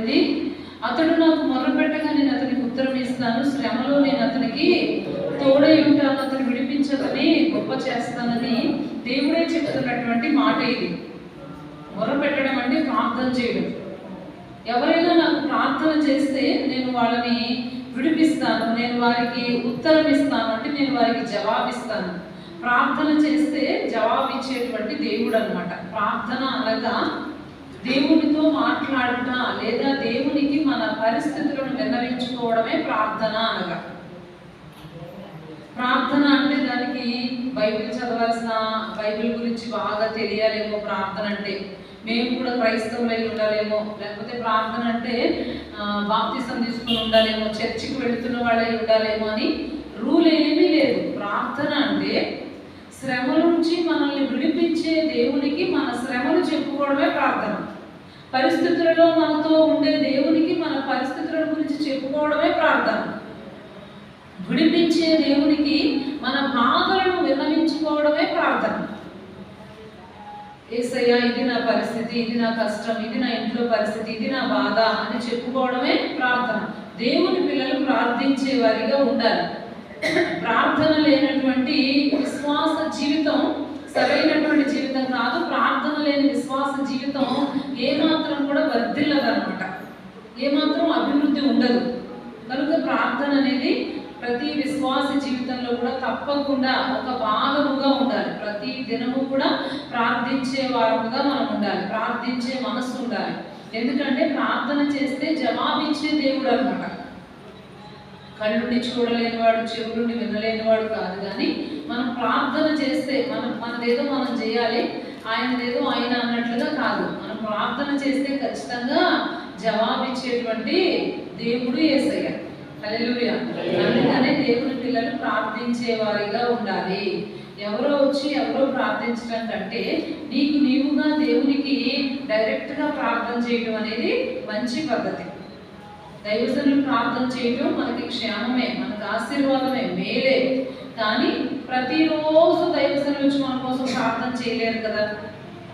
రాయబడింది, అతడు నాకు మొర్రపెట్టగా నేను అతనికి ఉత్తరం ఇస్తాను, శ్రమలో నేను అతనికి తోడై ఉంటాను, అతను విడిపించదని గొప్ప చేస్తానని దేవుడే చెప్తున్నటువంటి మాట ఇది. మొర్రపెట్టడం అంటే ప్రార్థన చేయడం. ఎవరైనా నాకు ప్రార్థన చేస్తే నేను వాళ్ళని విడిపిస్తాను, నేను వారికి ఉత్తరం ఇస్తాను, అంటే నేను వారికి జవాబిస్తాను. ప్రార్థన చేస్తే జవాబిచ్చేటువంటి దేవుడు అన్నమాట. ప్రార్థన అనగా దేవునితో మాట్లాడుట లేదా దేవునికి మన పరిస్థితులను విన్నవించుకోవడమే ప్రార్థన అనగా. ప్రార్థన అంటే దానికి బైబిల్ చదవాల్సిన, బైబిల్ గురించి బాగా తెలియాలేమో ప్రార్థన అంటే, మేము కూడా క్రైస్తవులై ఉండాలేమో, లేకపోతే ప్రార్థన అంటే బాప్తిసం తీసుకుని ఉండాలేమో, చర్చికి వెళుతున్న వాళ్ళై ఉండాలేమో అని రూల్ ఏమీ లేదు. ప్రార్థన అంటే శ్రమ నుంచి మనల్ని విడిపించే దేవునికి మన శ్రమలు చెప్పుకోవడమే ప్రార్థన. పరిస్థితులలో మనతో ఉండే దేవునికి మన పరిస్థితుల గురించి చెప్పుకోవడమే ప్రార్థన. విడిపించే దేవునికి మన బాధలను విన్నవించుకోవడమే ప్రార్థన. యేసయ్యా ఇది నా పరిస్థితి, ఇది నా కష్టం, ఇది నా ఇంట్లో పరిస్థితి, ఇది నా బాధ అని చెప్పుకోవడమే ప్రార్థన. దేవుని పిల్లలు ప్రార్థించే వారిగా ఉండాలి. ప్రార్థన లేనటువంటి విశ్వాస జీవితం సరైనటువంటి జీవితం కాదు. ప్రార్థన లేని విశ్వాస జీవితం ఏమాత్రం కూడా వర్ధిల్లదన్నమాట, ఏమాత్రం అభివృద్ధి ఉండదు. కనుక ప్రార్థన అనేది ప్రతి విశ్వాస జీవితంలో కూడా తప్పకుండా ఒక భాగముగా ఉండాలి. ప్రతి దినము కూడా ప్రార్థించే వారముగా మనం ఉండాలి, ప్రార్థించే మనస్సు ఉండాలి. ఎందుకంటే ప్రార్థన చేస్తే జవాబిచ్చే దేవుడు అన్నమాట. కళ్ళుండి చూడలేనివాడు, చెవులుండి వినలేనివాడు కాదు. కానీ మనం ప్రార్థన చేస్తే మనదేదో మనం చేయాలి, ఆయనదేదో ఆయన అన్నట్లుగా కాదు. మనం ప్రార్థన చేస్తే ఖచ్చితంగా జవాబిచ్చేటువంటి దేవుడు యేసయ్య. హల్లెలూయా. అందుకనే దేవుని పిల్లలు ప్రార్థించే వారిగా ఉండాలి. ఎవరో వచ్చి ఎవరో ప్రార్థించడం కంటే నీకు నీవుగా దేవునికి డైరెక్ట్గా ప్రార్థన చేయడం అనేది మంచి పద్ధతి. దైవజనులు ప్రార్థన చేయడం మనకి క్షేమమే, మనకు ఆశీర్వాదమే, మేలే. కానీ ప్రతిరోజు దైవజనులు వచ్చి మన కోసం ప్రార్థన చేయలేరు కదా.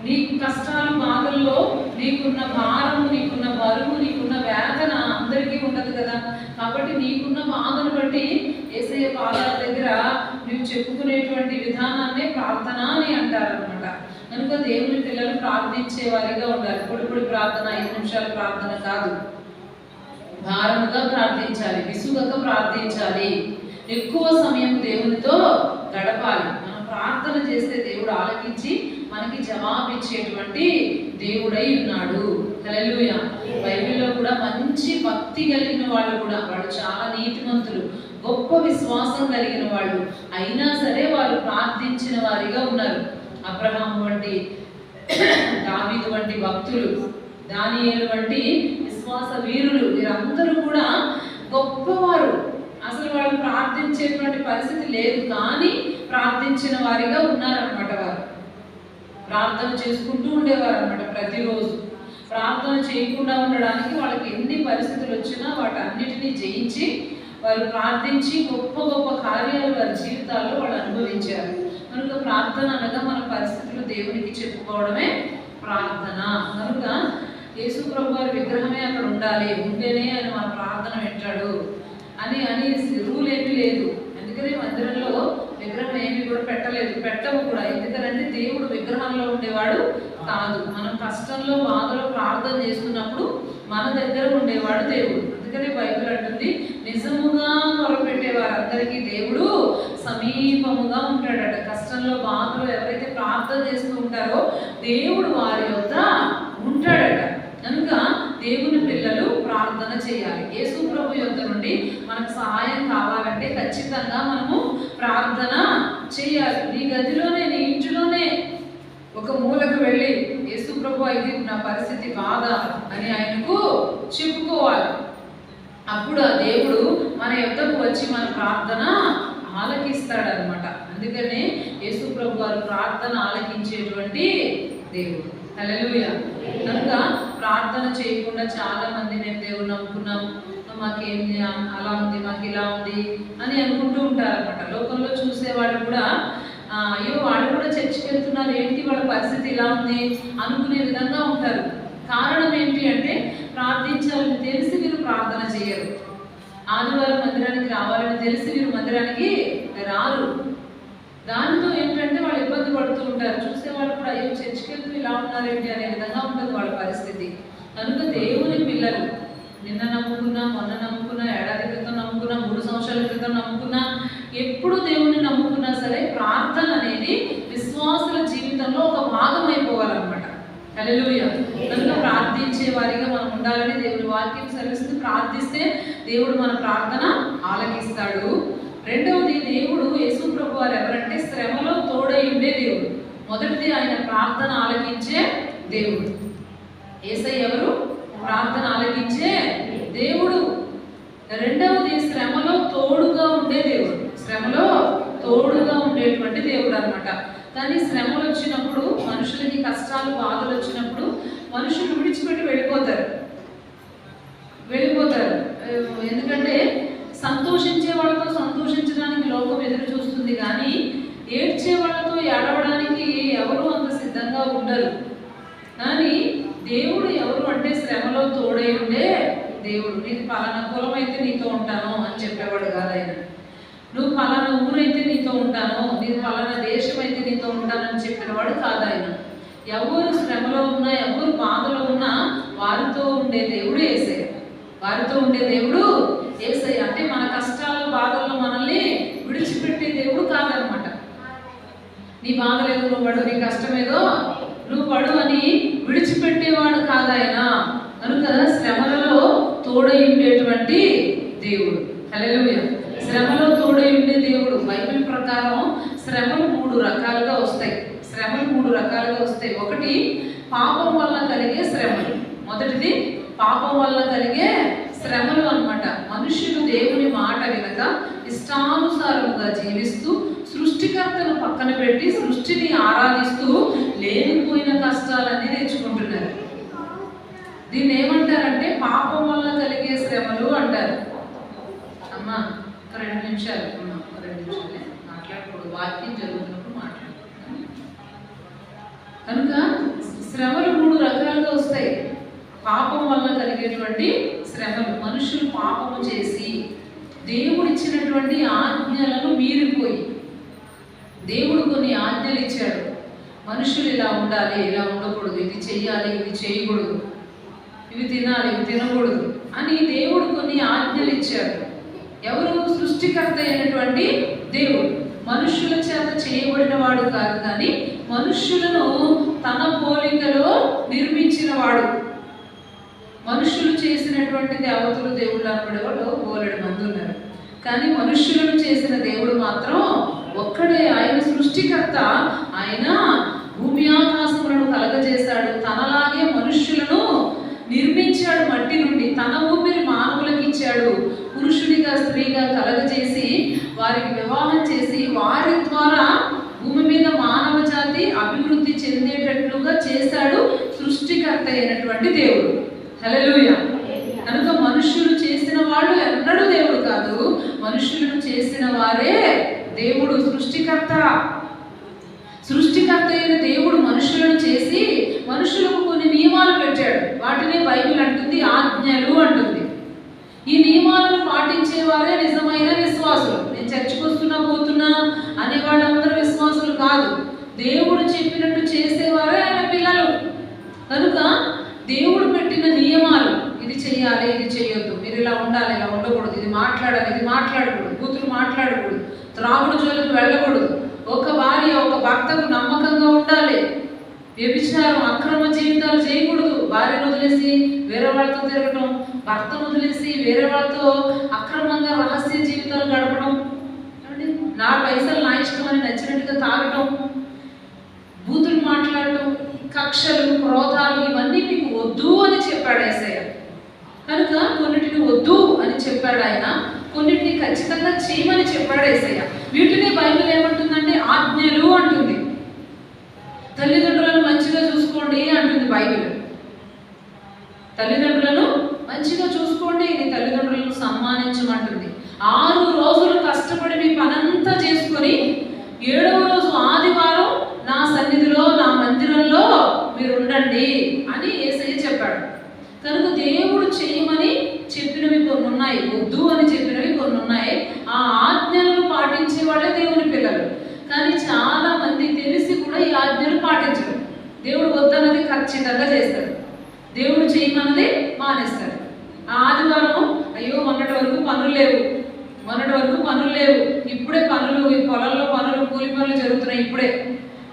నీకు కష్టాలు బాధల్లో నీకున్న భారము, నీకున్న బరువు, నీకున్న వేదన అందరికీ ఉండదు కదా. కాబట్టి నీకున్న బాధను బట్టి యేసయ్య పాదాల దగ్గర నువ్వు చెప్పుకునేటువంటి విధానాన్నే ప్రార్థన అని అంటారనమాట. కనుక దేవుని పిల్లలు ప్రార్థించే వారిగా ఉండాలి. పొడి ప్రార్థన, 5 నిమిషాల ప్రార్థన కాదు. భారముగా ప్రార్థించాలి, విసుగక ప్రార్థించాలి, ఎక్కువ సమయం దేవునితో గడపాలి. మనం ప్రార్థన చేస్తే దేవుడు ఆలకించి మనకి జవాబిచ్చేటువంటి దేవుడై ఉన్నాడు. హల్లెలూయా. బైబిల్లో కూడా మంచి భక్తి కలిగిన వాళ్ళు కూడా, వాళ్ళు చాలా నీతిమంతులు, గొప్ప విశ్వాసం కలిగిన వాళ్ళు, అయినా సరే వాళ్ళు ప్రార్థించిన వారిగా ఉన్నారు. అబ్రహాము వంటి, దావీదు వంటి భక్తులు, దానియేలు వంటి విశ్వాస వీరులు, వీరందరూ కూడా గొప్పవారు. అసలు వాళ్ళు ప్రార్థించేటువంటి పరిస్థితి లేదు, కానీ ప్రార్థించిన వారిగా ఉన్నారనమాట. వారు ప్రార్థన చేసుకుంటూ ఉండేవారు అనమాట. ప్రతిరోజు ప్రార్థన చేయకుండా ఉండడానికి వాళ్ళకి ఎన్ని పరిస్థితులు వచ్చినా వాటన్నిటినీ జయించి వారు ప్రార్థించి గొప్ప గొప్ప కార్యాలు వారి జీవితాల్లో వాళ్ళు అనుభవించారు. కనుక ప్రార్థన అనగా మన పరిస్థితులు దేవునికి చెప్పుకోవడమే ప్రార్థన. కనుక యేసు ప్రభు వారి విగ్రహమే అక్కడ ఉండాలి, ఉంటేనే ఆయన మన ప్రార్థన వింటాడు అని రూల్ ఏమీ లేదు. అందుకనే మందిరంలో విగ్రహం ఏమీ కూడా పెట్టవు కూడా. ఎందుకంటే దేవుడు విగ్రహంలో ఉండేవాడు కాదు. మనం కష్టంలో బాధలో ప్రార్థన చేస్తున్నప్పుడు మన దగ్గర ఉండేవాడు దేవుడు. అందుకనే బైబిల్ అంటుంది, నిజముగా మొరపెట్టే వారందరికీ దేవుడు సమీపముగా ఉంటాడట. కష్టంలో బాధలో ఎవరైతే ప్రార్థన చేస్తూ ఉంటారో దేవుడు వారి యొద్ద ఉంటాడట. కనుక దేవుని పిల్లలు ప్రార్థన చేయాలి. యేసు ప్రభు యొద్ద నుండి మనకు సహాయం కావాలంటే ఖచ్చితంగా మనము ప్రార్థన చేయాలి. నీ గదిలోనే, నీ ఇంటిలోనే ఒక మూలకు వెళ్ళి యేసు ప్రభు ఇది నా పరిస్థితి బాధ అని ఆయనకు చెప్పుకోవాలి. అప్పుడు ఆ దేవుడు మన యొద్దకు వచ్చి మన ప్రార్థన ఆలకిస్తాడనమాట. అందుకనే యేసు ప్రభు వారు ప్రార్థన ఆలకించేటువంటి దేవుడు. హల్లెలూయా. కనుక ప్రార్థన చేయకుండా చాలా మంది మేము దేవుడు నమ్ముకున్నాం, మాకేం అలా ఉంది, మాకు ఇలా ఉంది అని అనుకుంటూ ఉంటారనమాట. లోకంలో చూసేవాళ్ళు కూడా అయ్యో వాళ్ళు కూడా చర్చికి వెళ్తున్నారు, ఏంటి వాళ్ళ పరిస్థితి ఇలా ఉంది అనుకునే విధంగా ఉంటారు. కారణం ఏంటి అంటే ప్రార్థించాలని తెలిసి మీరు ప్రార్థన చేయరు. ఆదివారం మందిరానికి రావాలని తెలిసి మీరు మందిరానికి రారు. దానితో ఏంటంటే వాళ్ళు ఇబ్బంది పడుతూ ఉంటారు. చూసేవాళ్ళు కూడా అయ్యో చర్చికి వెళ్తూ ఇలా ఉన్నారేంటి అనే విధంగా ఉంటుంది వాళ్ళ పరిస్థితి. కనుక దేవుని పిల్లలు నిన్న నమ్ముకున్నా, మొన్న నమ్ముకున్నా, ఏడాది క్రితం నమ్ముకున్నా, 3 సంవత్సరాల క్రితం నమ్ముకున్నా, ఎప్పుడు దేవుని నమ్ముకున్నా సరే ప్రార్థన అనేది విశ్వాసుల జీవితంలో ఒక భాగం అయిపోవాలన్నమాట. హల్లెలూయా. కనుక ప్రార్థించే వారిగా మనం ఉండాలని దేవుని వాక్యం సెలవిస్తుంది. ప్రార్థిస్తే దేవుడు మన ప్రార్థన ఆలకిస్తాడు. రెండవది, దేవుడు యేసు ప్రభు వారు ఎవరంటే శ్రమలో తోడై ఉండే దేవుడు. మొదటిది, ఆయన ప్రార్థన ఆలకించే దేవుడు. యేసయ్య ఎవరు? ప్రార్థన ఆలకించే దేవుడు. రెండవది, శ్రమలో తోడుగా ఉండే దేవుడు. శ్రమలో తోడుగా ఉండేటువంటి దేవుడు అన్నమాట. కానీ శ్రమలు వచ్చినప్పుడు, మనుషులకి కష్టాలు, బాధలు వచ్చినప్పుడు మనుషులు విడిచిపెట్టి వెళ్ళిపోతారు. ఎందుకంటే సంతోషించే వాళ్ళతో సంతోషించడానికి లోకం ఎదురు చూస్తుంది, కానీ ఏడ్చే వాళ్ళతో ఏడవడానికి ఎవరు అంత సిద్ధంగా ఉండరు. కానీ దేవుడు ఎవరు అంటే శ్రమలో తోడై ఉండే దేవుడు. నీకు పలానా కులం అయితే నీతో ఉంటాను అని చెప్పేవాడు కాదు ఆయన. నువ్వు పలానా ఊరైతే నీతో ఉంటాను, నీకు పలానా దేశం అయితే నీతో ఉంటానని చెప్పినవాడు కాదు ఆయన. ఎవరు శ్రమలో ఉన్నా, ఎవరు బాధలో ఉన్నా వారితో ఉండే దేవుడు యేసయ్య. వారితో ఉండే దేవుడు యేసయ్య. అంటే మన కష్టాలు, బాధల్లో మనల్ని విడిచిపెట్టే దేవుడు కాదనమాట. నీ బాధలేదో నువ్వు పడు, నీ కష్టమేదో నువ్వు పడు అని విడిచిపెట్టేవాడు కాదాయన. కనుక శ్రమలలో తోడై ఉండేటువంటి దేవుడు. హల్లెలూయా. శ్రమలో తోడై ఉండే దేవుడు. బైబిల్ ప్రకారం శ్రమలు 3 రకాలుగా వస్తాయి. ఒకటి, పాపం వల్ల కలిగే శ్రమలు. మొదటిది పాపం వల్ల కలిగే శ్రమలు అన్నమాట. మనుషులు దేవుని మాట వినక ఇష్టానుసారముగా జీవిస్తూ సృష్టికర్తను పక్కన పెట్టి సృష్టిని ఆరాధిస్తూ లేనిపోయిన కష్టాలన్నీ తెచ్చుకుంటున్నారు. దీన్ని ఏమంటారంటే పాపం వల్ల కలిగే శ్రమలు అంటారు. అమ్మా 2 నిమిషాలు మాట్లాడకూడదు, వాక్యం జరుగుతున్నప్పుడు మాట్లాడకూడదు. కనుక శ్రమలు 3 రకాలుగా వస్తాయి. పాపం వల్ల కలిగేటువంటి శ్రమలు. మనుషులు పాపము చేసి దేవుడిచ్చినటువంటి ఆజ్ఞలను మీరిపోయి, దేవుడు కొన్ని ఆజ్ఞలు ఇచ్చాడు, మనుషులు ఇలా ఉండాలి, ఇలా ఉండకూడదు, ఇది చెయ్యాలి, ఇది చేయకూడదు, ఇవి తినాలి, ఇవి తినకూడదు అని దేవుడు కొన్ని ఆజ్ఞలు ఇచ్చాడు. ఎవరు? సృష్టికర్త అయినటువంటి దేవుడు. మనుషుల చేత చేయబడిన వాడు కాదు, కానీ మనుష్యులను తన పోలికలో నిర్మించిన వాడు. మనుషులు చేసినటువంటి దేవతలు, దేవుళ్ళు అనబడేవాళ్ళు బోలెడు మంది ఉన్నారు. కానీ మనుష్యులను చేసిన దేవుడు మాత్రం ఒక్కడే. ఆయన సృష్టికర్త. ఆయన భూమి ఆకాశములను కలగజేశాడు. తనలాగే మనుష్యులను నిర్మించాడు మట్టి నుండి. తన ఊపిరి మానవులకు ఇచ్చాడు. పురుషుడిగా స్త్రీగా కలగజేసి వారికి వివాహం చేసి వారి ద్వారా భూమి మీద మానవ జాతి అభివృద్ధి చెందేటట్లుగా చేశాడు సృష్టికర్త అయినటువంటి దేవుడు. హల్లెలూయా. కనుక మనుషులు చేసిన వాళ్ళు ఎన్నడూ దేవుడు కాదు, మనుషులను చేసిన వారే దేవుడు. సృష్టికర్త అయిన దేవుడు మనుషులను చేసి మనుషులకు కొన్ని నియమాలు పెట్టాడు. వాటినే బైబిల్ అంటుంది ఆజ్ఞలు అంటుంది. ఈ నియమాలను పాటించే వారే నిజమైన విశ్వాసులు. నేను చర్చికి వస్తున్నా పోతున్నా అనే వాళ్ళందరూ విశ్వాసులు కాదు. దేవుడు చెప్పినట్టు చేసేవారే ఆయన పిల్లలు. కనుక దేవుడు పెట్టిన నియమాలు, ఇది చెయ్యాలి, ఇది చేయొద్దు, మీరు ఇలా ఉండాలి, ఇలా ఉండకూడదు, ఇది మాట్లాడాలి, ఇది మాట్లాడకూడదు, కూతురు మాట్లాడకూడదు, త్రాగుడు జోలికి వెళ్ళకూడదు, ఒక భార్య ఒక భర్తకు నమ్మకంగా ఉండాలి, వ్యభిచారం అక్రమ జీవితాలు చేయకూడదు, భార్యను వదిలేసి వేరే వాళ్ళతో తిరగటం, భర్తను వదిలేసి వేరే వాళ్ళతో అక్రమంగా రహస్య జీవితాలు గడపడం, నా పైసలు నా ఇష్టం అని నచ్చినట్టుగా తాగటం, బూతులు మాట్లాడటం, కక్షలు, క్రోధాలు, ఇవన్నీ మీకు వద్దు అని చెప్పాడు యేసయ్య. కనుక కొన్నిటిని వద్దు అని చెప్పాడు ఆయన, కొన్నిటిని ఖచ్చితంగా చేయమని చెప్పాడు యేసయ్య. వీటిని బైబిల్ ఏమంటుందంటే ఆజ్ఞలు అంటుంది. తల్లిదండ్రులను మంచిగా చూసుకోండి అంటుంది బైబిల్. తల్లిదండ్రులను మంచిగా చూసుకోండి, నీ తల్లిదండ్రులను సన్మానించమంటుంది. 6 రోజులు కష్టపడి మీ పనంతా చేసుకొని 7వ రోజు ఆదివారం నా సన్నిధిలో, నా మందిరంలో మీరు ఉండండి అని యేసయ్య చెప్పాడు. కనుక దేవుడు ఉన్నాయి, వద్దు అని చెప్పినవి కొన్ని ఉన్నాయి. ఆ ఆజ్ఞలను పాటించే వాళ్ళే దేవుని పిల్లలు. కానీ చాలా మంది తెలిసి కూడా ఈ ఆజ్ఞలు పాటించరు. దేవుడు వద్దన్నది ఖచ్చితంగా చేస్తాడు, దేవుడు చేయమన్నది మానేస్తాడు. ఆ ఆదివారం అయ్యో మొన్నటి వరకు పనులు లేవు, ఇప్పుడే పనులు, ఈ పొలంలో పనులు, కూలి పనులు జరుగుతున్నాయి, ఇప్పుడే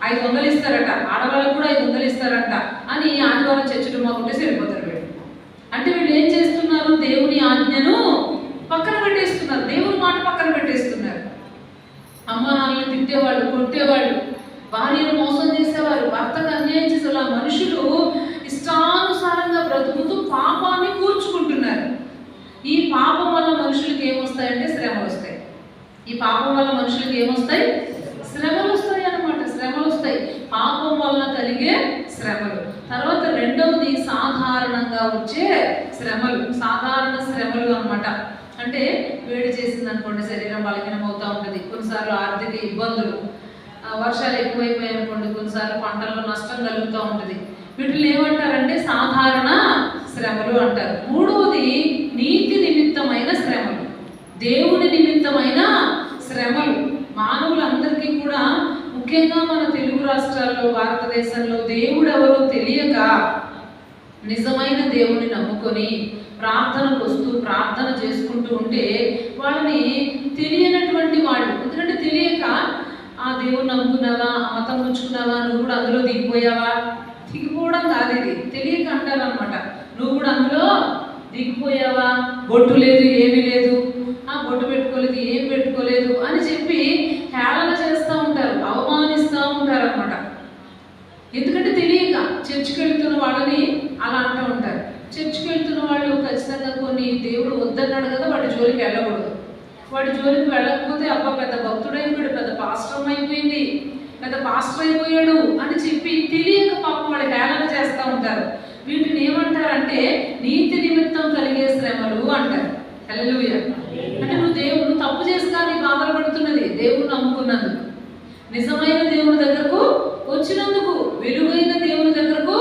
500 ఇస్తారట, ఆడవాళ్ళకు కూడా 500 ఇస్తారట అని ఆదివారం చర్చలు మాకుంటే సరిపోతారు వీళ్ళు. అంటే వీళ్ళు ఏం చేస్తున్నారు? దేవుని ఆజ్ఞను పక్కన పెట్టేస్తున్నారు, దేవుని మాట పక్కన పెట్టేస్తున్నారు. అమ్మ నాన్నలు తిట్టేవాళ్ళు, కొట్టేవాళ్ళు, భార్యను మోసం చేసేవారు, భర్తకు అన్యాయం చేసేవాళ్ళు. మనుషులు ఇష్టానుసారంగా బ్రతుకుతూ పాపాన్ని కూర్చుకుంటున్నారు. ఈ పాపం వల్ల మనుషులకు ఏమొస్తాయంటే శ్రమలు వస్తాయి. ఈ పాపం వల్ల మనుషులకు ఏమొస్తాయి? శ్రమలు వస్తాయి అన్నమాట. శ్రమలు వస్తాయి, పాపం వల్ల కలిగే శ్రమలు. తర్వాత రెండవది సాధారణంగా వచ్చే శ్రమలు, సాధారణ శ్రమలు అన్నమాట. అంటే వేడి చేసింది అనుకోండి, శరీరం బలహీనం అవుతూ ఉంటుంది. కొన్నిసార్లు ఆర్థిక ఇబ్బందులు, వర్షాలు ఎక్కువైపోయాయి అనుకోండి, కొన్నిసార్లు పంటల్లో నష్టం కలుగుతూ ఉంటుంది. వీటిని ఏమంటారంటే సాధారణ శ్రమలు అంటారు. మూడవది నీతి నిమిత్తమైన శ్రమలు, దేవుని నిమిత్తమైన శ్రమలు. మానవులందరికీ కూడా, ముఖ్యంగా మన తెలుగు రాష్ట్రాల్లో, భారతదేశంలో దేవుడు ఎవరో తెలియక నిజమైన దేవుని నమ్ముకొని ప్రార్థనకు వస్తూ ప్రార్థన చేసుకుంటూ ఉంటే వాళ్ళని తెలియనటువంటి వాళ్ళు, ఎందుకంటే తెలియక ఆ దేవుని నమ్ముకున్నావా, మతం పుచ్చుకున్నావా, నువ్వు కూడా అందులో దిగిపోయావా, దిగిపోవడం కాదు ఇది, తెలియక అంటారనమాట. నువ్వు కూడా అందులో దిగిపోయావా, బొట్టు లేదు, ఏమీ లేదు, బొట్టు పెట్టుకోలేదు, ఏం పెట్టుకోలేదు అని చెప్పి హేళన చేస్తూ ఉంటారు, అవమానిస్తూ ఉంటారు అనమాట. ఎందుకంటే తెలియక చర్చికి వెళ్తున్న వాళ్ళని అలా అంటూ ఉంటారు. చర్చికి వెళ్తున్న వాళ్ళు ఖచ్చితంగా కొన్ని దేవుడు వద్దన్నాడు కదా, వాడి జోలికి వెళ్ళకూడదు. వాడి జోలికి వెళ్ళకపోతే అబ్బా పెద్ద భక్తుడైపోయాడు, పెద్ద పాస్టర్ అయిపోయింది, పెద్ద పాస్టర్ అయిపోయాడు అని చెప్పి తెలియక పాపం వాడి హేళన చేస్తూ ఉంటారు. వీటిని ఏమంటారంటే నీతి నిమిత్తం కలిగే శ్రమలు అంటారు. హల్లెలూయా. అంటే నువ్వు తప్పు చేస్తా నీ బాధలు పడుతున్నది దేవుడు నమ్ముకున్నందుకు, నిజమైన దేవుని దగ్గరకు వచ్చినందుకు, వెలుగైన దేవుని దగ్గరకు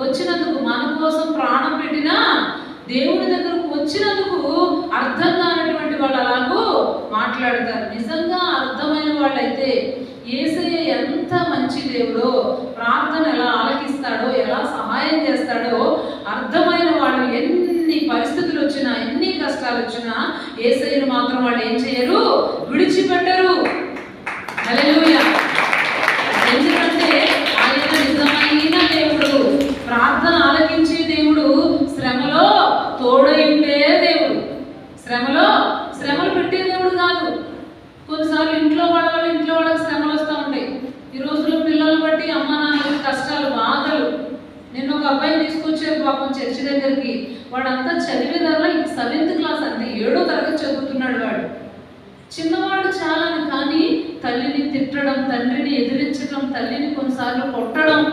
వచ్చినందుకు, మన కోసం ప్రాణం పెట్టిన దేవుని దగ్గరకు వచ్చినందుకు అర్థం కానటువంటి వాళ్ళు అలాగూ మాట్లాడతారు. నిజంగా అర్థమైన వాళ్ళైతే యేసయ్య ఎంత మంచి దేవుడో, ప్రార్థన ఎలా ఆలకిస్తాడో, ఎలా సహాయం చేస్తాడో అర్థమైన వాళ్ళు ఎన్ని పరిస్థితులు వచ్చినా, ఎన్ని కష్టాలు వచ్చినా యేసయ్యను మాత్రం వాళ్ళు ఏం చేయరు, విడిచిపెట్టరు. హల్లెలూయా. ఎందుకంటే ఆయన నిజమైన దేవుడు, ప్రార్థన ఆలకించే దేవుడు, శ్రమలో తోడై ఉండే దేవుడు, శ్రమలు పెట్టే దేవుడు కాదు. కొన్నిసార్లు ఇంట్లో వాళ్ళకి శ్రమలు వస్తూ ఉంటాయి. ఈ రోజుల్లో పిల్లలు బట్టి అమ్మ నాన్నలకి కష్టాలు, బాధలు. నిన్న ఒక అబ్బాయిని తీసుకొచ్చారు పాపం చర్చి దగ్గరికి. వాడంతా చదివేదాల్లో 7th క్లాస్, అంటే 7వ తరగతి చదువుతున్నాడు వాడు. చిన్నవాడు చాలా, కానీ తల్లిని తిట్టడం, తండ్రిని ఎదిరించడం, తల్లిని కొన్నిసార్లు కొట్టడం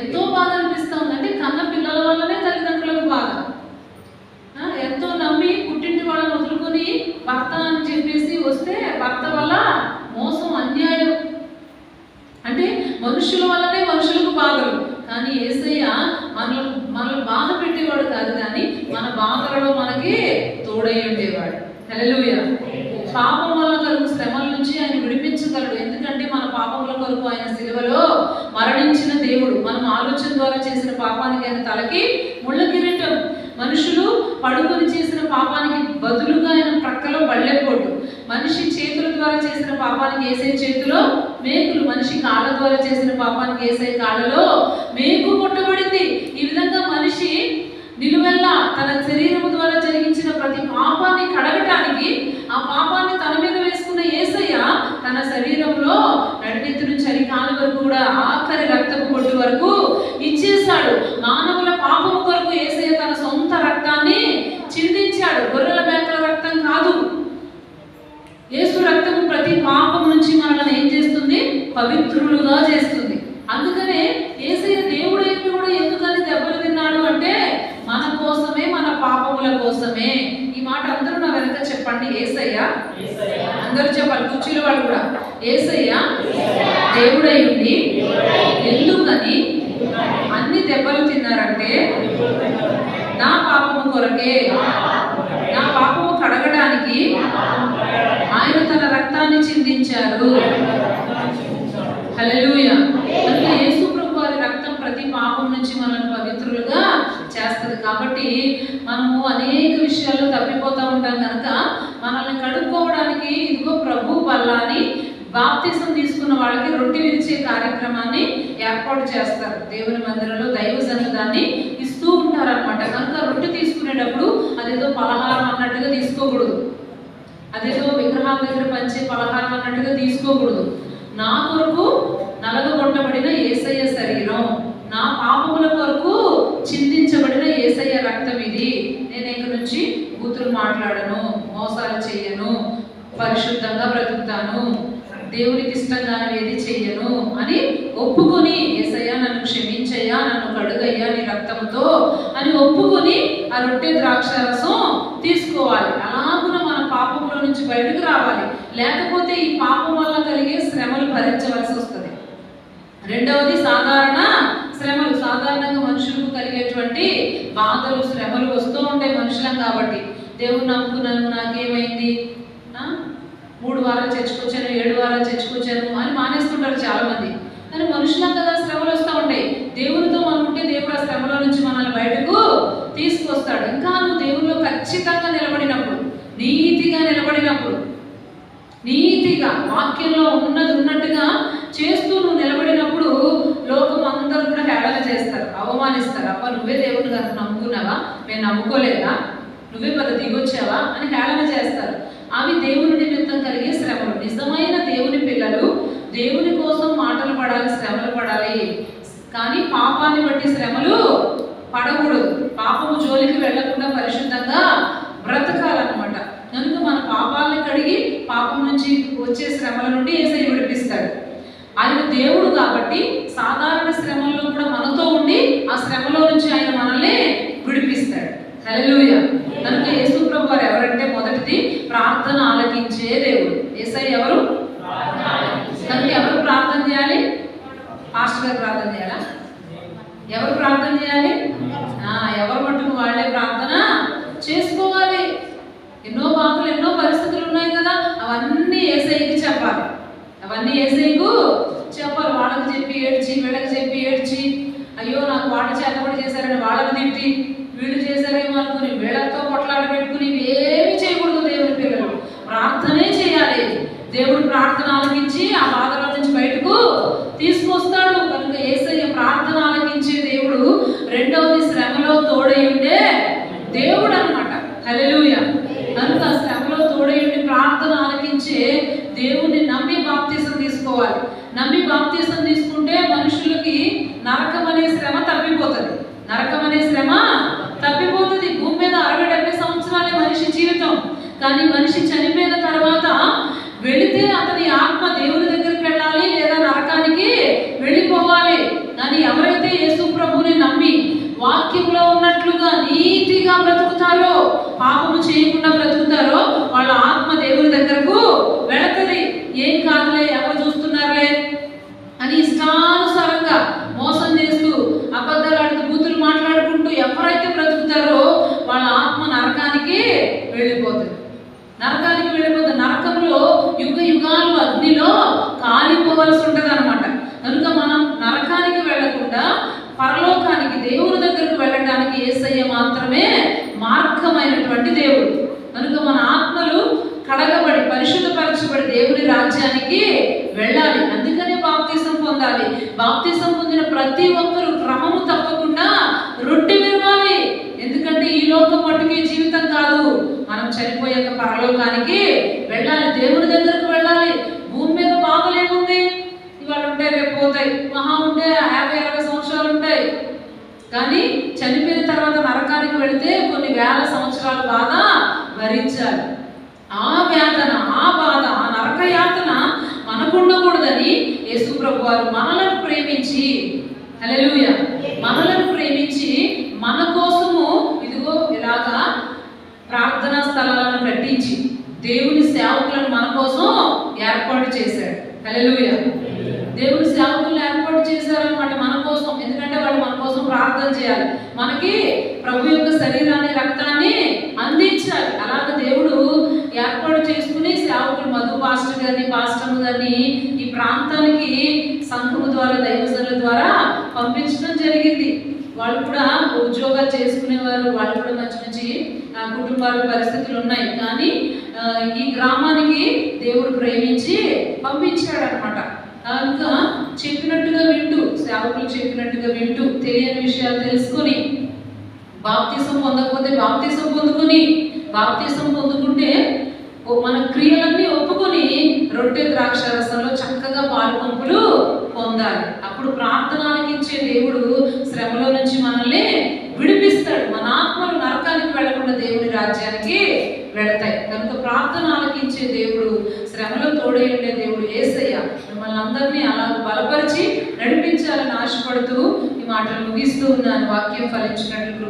ఎంతో బాధ అనిపిస్తూ ఉంది. అంటే కన్న పిల్లల వల్లనే తల్లిదండ్రులకు బాధ. ఎంతో నమ్మి పుట్టింటి వాళ్ళని వదులుకొని భర్త అని చెప్పేసి వస్తే భర్త వల్ల మోసం, అన్యాయం. అంటే మనుషుల వల్లనే మనుషులకు బాధలు. కానీ యేసయ్య మనల్ని బాధ పెట్టేవాడు కాదు, కానీ మన బాధలలో మనకి తోడై ఉండేవాడు. హల్లెలూయా. పాపం వల్ల కలుగు శ్రమల నుంచి ఆయన విడిపించగలడు. ఎందుకంటే మన పాపముల కొరకు ఆయన సిలువలో మరణించిన దేవుడు. మనం ఆలోచన ద్వారా చేసిన పాపానికి ఆయన తలకి ముళ్ళ కిరీటం, మనుషులు పడుకొని చేసిన పాపానికి బదులుగా ఆయన ప్రక్కలో బళ్ళెపోటు, మనిషి చేతుల ద్వారా చేసిన పాపానికి యేసయ్య చేతిలో మేకులు, మనిషి కాళ్ళ ద్వారా చేసిన పాపానికి యేసయ్య కాళ్ళలో మేకు కొట్టబడింది. ఈ విధంగా మనిషి నిలువెల్లా తన శరీరము ద్వారా జరిగించిన ప్రతి పాపాన్ని కడగటానికి, ఆ పాపాన్ని తన మీద వేసుకున్న యేసయ్య తన శరీరంలో నడినెత్తి నుంచి అరికాలు వరకు కూడా ఆఖరి రక్తపు పొట్టు వరకు ఇచ్చేశాడు. మానవుల పాపము కొరకు యేసయ్య తన సొంత రక్తాన్ని చిందించాడు. గొర్రెల మేకల రక్తం కాదు. యేసు రక్తము ప్రతి పాపం నుంచి మనల్ని ఏం చేస్తుంది, పవిత్రులుగా చేస్తుంది. అందుకనే యేసయ్య దేవుడైన కూడా ఎందుకని దెబ్బలు తిన్నాడు అంటే మన కోసమే, మన పాపముల కోసమే. ఈ మాట అందరూ నా వెనక చెప్పండి. యేసయ్య, అందరూ చెప్పాలి, కుర్చీల వాళ్ళు కూడా, యేసయ్య దేవుడై ఉండి ఎందుకని అన్ని దెబ్బలు తిన్నారంటే నా పాపము కొరకే, నా పాపము కడగడానికి ఆయన తన రక్తాన్ని చిందించారు. హల్లెలూయా. కనుక యేసు ప్రభు వారి రక్తం ప్రతి పాపం నుంచి మనల్ని పవిత్రులుగా చేస్తుంది. కాబట్టి మనము అనేక విషయాల్లో తప్పిపోతూ ఉంటాం కనుక మనల్ని కడుక్కోవడానికి ఇదిగో ప్రభు బల్లాని బాప్తిసం తీసుకున్న వాళ్ళకి రొట్టె విరిచే కార్యక్రమాన్ని ఏర్పాటు చేస్తారు. దేవుని మందిరంలో దైవజనులు దాన్ని ఇస్తూ ఉంటారనమాట. కనుక రొట్టె తీసుకునేటప్పుడు అదేదో పలహారం అన్నట్టుగా తీసుకోకూడదు, అదేదో విగ్రహాల దగ్గర పంచే పలహారం అన్నట్టుగా తీసుకోకూడదు. నా కొరకు నలగగొట్టబడిన యేసయ్య శరీరం, నా పాపముల కొరకు చిందించబడిన యేసయ్య రక్తం ఇది. నేను ఇక్కడి నుంచి బూతులు మాట్లాడను, మోసాలు చేయను, పరిశుద్ధంగా బ్రతుకుతాను, దేవునికి ఇష్టంగానే ఏది చెయ్యను అని ఒప్పుకొని, యేసయ్య నన్ను క్షమించయ్యా, నన్ను కడుగయ్యా నీ రక్తంతో అని ఒప్పుకొని ఆ రొట్టె ద్రాక్షారసం తీసుకోవాలి. అలాగున మన పాపంలో నుంచి బయటకు రావాలి. లేకపోతే ఈ పాపం వల్ల కలిగే శ్రమలు భరించవలసి వస్తుంది. రెండవది సాధారణ శ్రమలు. సాధారణంగా మనుషులకు కలిగేటువంటి బాధలు, శ్రమలు వస్తూ ఉంటాయి మనుషులం కాబట్టి. దేవుడు నమ్ముకున్నాను, నాకేమైంది, 3 వారాలు చర్చకొచ్చాను, 7 వారాలు చర్చకొచ్చాను అని మానేస్తుంటారు చాలా మంది. కానీ మనుషులం కదా, శ్రమలు వస్తూ ఉంటాయి. దేవునితో మనం ఉంటే దేవుడు ఆ శ్రమల నుంచి మనల్ని బయటకు తీసుకొస్తాడు. ఇంకా నువ్వు దేవునిలో ఖచ్చితంగా నిలబడినప్పుడు, నీతిగా నిలబడినప్పుడు, నీతిగా వాక్యంలో ఉన్నది ఉన్నట్టుగా చేస్తూ నువ్వు నిలబడినప్పుడు లోకం అందరూ కూడా హేళన చేస్తారు, అవమానిస్తారు. అప్ప నువ్వే దేవుని గారు నమ్ముకున్నావా, మేము నమ్ముకోలేదా, నువ్వే పెద్ద దిగొచ్చావా అని హేళన చేస్తారు. అవి దేవుని నిమిత్తం కలిగే శ్రమలు. నిజమైన దేవుని పిల్లలు దేవుని కోసం మాటలు పడాలి, శ్రమలు పడాలి. కానీ పాపాన్ని బట్టి శ్రమలు పడకూడదు. పాపము జోలికి వెళ్లకుండా పరిశుద్ధంగా బ్రతకాలన్నమాట. కనుక మన పాపాలను కడిగి పాపం నుంచి వచ్చే శ్రమల నుండి యేసయ్య విడిపిస్తాడు. ఆయన దేవుడు కాబట్టి సాధారణ శ్రమల్లో కూడా మనతో ఉండి ఆ శ్రమలో నుంచి ఆయన మనల్ని విడిపిస్తాడు. హల్లెలూయా. కనుక యేసు ప్రభు వారు ఎవరంటే మొదటిది ప్రార్థన ఆలకించే దేవుడు. యేసయ్య ఎవరు? కనుక ఎవరు ప్రార్థన చేయాలి? పాస్టర్ గారు ప్రార్థన చేయాలా? ఎవరు ప్రార్థన చేయాలి? ఎవరు మట్టుకు వాళ్ళే ప్రార్థన చేసుకోవాలి. ఎన్నో బాధలు, ఎన్నో పరిస్థితులు ఉన్నాయి కదా, అవన్నీ యేసయ్యకి చెప్పాలి. అవన్నీ యేసయ్యకు చెప్పాలి. వాళ్ళకి చెప్పి ఏడ్చి, వీళ్ళకి చెప్పి ఏడ్చి, అయ్యో నాకు వాళ్ళు చేతబడి చేశారని వాళ్ళని తిట్టి, వీళ్ళు చేశారేమో అనుకుని వీళ్ళతో కొట్లాట పెట్టుకుని ఏమి చేయకూడదు. దేవుని పిల్లలు ప్రార్థనే చేయాలి. దేవుడు ప్రార్థన ఆలకించి ఆ బాధల నుంచి బయటకు తీసుకొస్తాడు. కనుక యేసయ్య ప్రార్థన ఆలకించే దేవుడు. రెండవది శ్రమలో తోడై ఉండే దేవుడు అన్నమాట. హల్లెలూయా. కనుక శ్రమలో తోడై ఉండి ప్రార్థన ఆలకించే దేవుణ్ణి నమ్మి బాప్తిసం తీసుకోవాలి. నమ్మి బాప్తిసం తీసుకుంటే మనుషులకి నరకం అనే శ్రమ తప్పిపోతుంది. నరకం అనే శ్రమ తప్పిపోతుంది. భూమి మీద 60-70 సంవత్సరాలే మనిషి జీవితం. కానీ మనిషి చనిపోయిన తర్వాత వెళితే అతని ఆత్మ దేవుని దగ్గరికి వెళ్ళాలి, లేదా నరకానికి వెళ్ళిపోవాలి. కానీ ఎవరైతే యేసు ప్రభుని నమ్మి వాక్యంలో ఉన్నట్లుగా నీతిగా బ్రతుకుతారో, పాపము చేయకుండా బ్రతుకుతారో, వాళ్ళ ఆత్మ దేవుని దగ్గరకు వెళుతుంది. ఏం కాదులే, ఎవరు చూస్తున్నారులే అని ఇష్టానుసారంగా మోసం చేస్తూ, అబద్ధాలు ఆడుతూ, బూతులు మాట్లాడుకుంటూ ఎవరైతే బ్రతుకుతారో వాళ్ళ ఆత్మ నరకానికి వెళ్ళిపోతుంది. నరకానికి వెళ్ళిపోతుంది. నరకంలో యుగ యుగాలు అగ్నిలో కాలిపోవలసి ఉంటుంది అనమాట. కనుక మనం నరకానికి వెళ్ళకుండా పరలోకానికి, దేవుని దగ్గరకు వెళ్ళడానికి యేసయ్య మాత్రమే మార్గమైనటువంటి దేవుడు. కనుక మన ఆత్మలు కడగబడి పరిశుద్ధపరచబడి దేవుని రాజ్యానికి వెళ్ళాలి. అందుకనే బాప్తిసం పొందాలి. బాప్తిసం పొందిన ప్రతి ఒక్కరూ క్రమము తప్పకుండా రొట్టె విరవాలి. ఎందుకంటే ఈ లోకం మట్టుకే జీవితం కాదు, మనం చనిపోయాక పరలోకానికి వెళ్ళాలి, దేవుని దగ్గరకు వెళ్ళాలి. భూమి మీద బాధలు ఏముంది, ఇవాళ ఉంటాయి రేపు పోతాయి, మహా ఉంటే 50-60 సంవత్సరాలు ఉంటాయి. కానీ చనిపోయిన తర్వాత నరకానికి వెళితే కొన్ని వేల సంవత్సరాల బాధ భరించాలి. ఆ వేదన, ఆ బాధ, ఆ నరక యాతన మనకుండకూడదని యేసు ప్రభు వారు మనలను ప్రేమించి, హల్లెలూయా, మనలను ప్రేమించి మన కోసము ఇదిగో ఇలాగా ప్రార్థనా స్థలాలను కట్టించి దేవుని సేవకులను మన కోసం ఏర్పాటు చేశాడు. హల్లెలూయా. దేవుని సేవకులను ఏర్పాటు చేశారనమాట మన కోసం. ఎందుకంటే వాళ్ళు మన కోసం ప్రార్థన చేయాలి, మనకి ప్రభు యొక్క శరీరాన్ని, రక్తాన్ని అందించాలి. అలాగే పరిస్థితుల ద్వారా పంపించడం జరిగింది. వాళ్ళు కూడా ఉద్యోగాలు చేసుకునేవారు, వాళ్ళు కూడా మంచి మంచి కుటుంబాల పరిస్థితులు ఉన్నాయి. కానీ ఈ గ్రామానికి దేవుడు ప్రేమించి పంపించాడు అనమాట. కనుక చెప్పినట్టుగా వింటూ, సేవకులు చెప్పినట్టుగా వింటూ, తెలియని విషయాలు తెలుసుకొని, బాప్తిసం పొందకపోతే బాప్తిసం పొందుకొని, బాప్తిసం పొందుకుంటే మన క్రియలన్నీ ఒప్పుకొని రొట్టె ద్రాక్ష రసంలో చక్కగా పాలు పంపులు పొందాలి. అప్పుడు ప్రార్థన ఆలకించే దేవుడు శ్రమలో నుంచి మనల్ని విడిపిస్తాడు. మన ఆత్మలు నరకానికి వెళ్లకుండా దేవుని రాజ్యానికి వెళతాయి. కనుక ప్రార్థన ఆలకించే దేవుడు, శ్రమలో తోడై ఉండే దేవుడు యేసయ్య మిమ్మల్ని అందరినీ అలా బలపరిచి నడిపించాలని ఆశపడుతూ ఈ మాటలు ముగిస్తూ ఉన్నాను. వాక్యం ఫలించినట్లు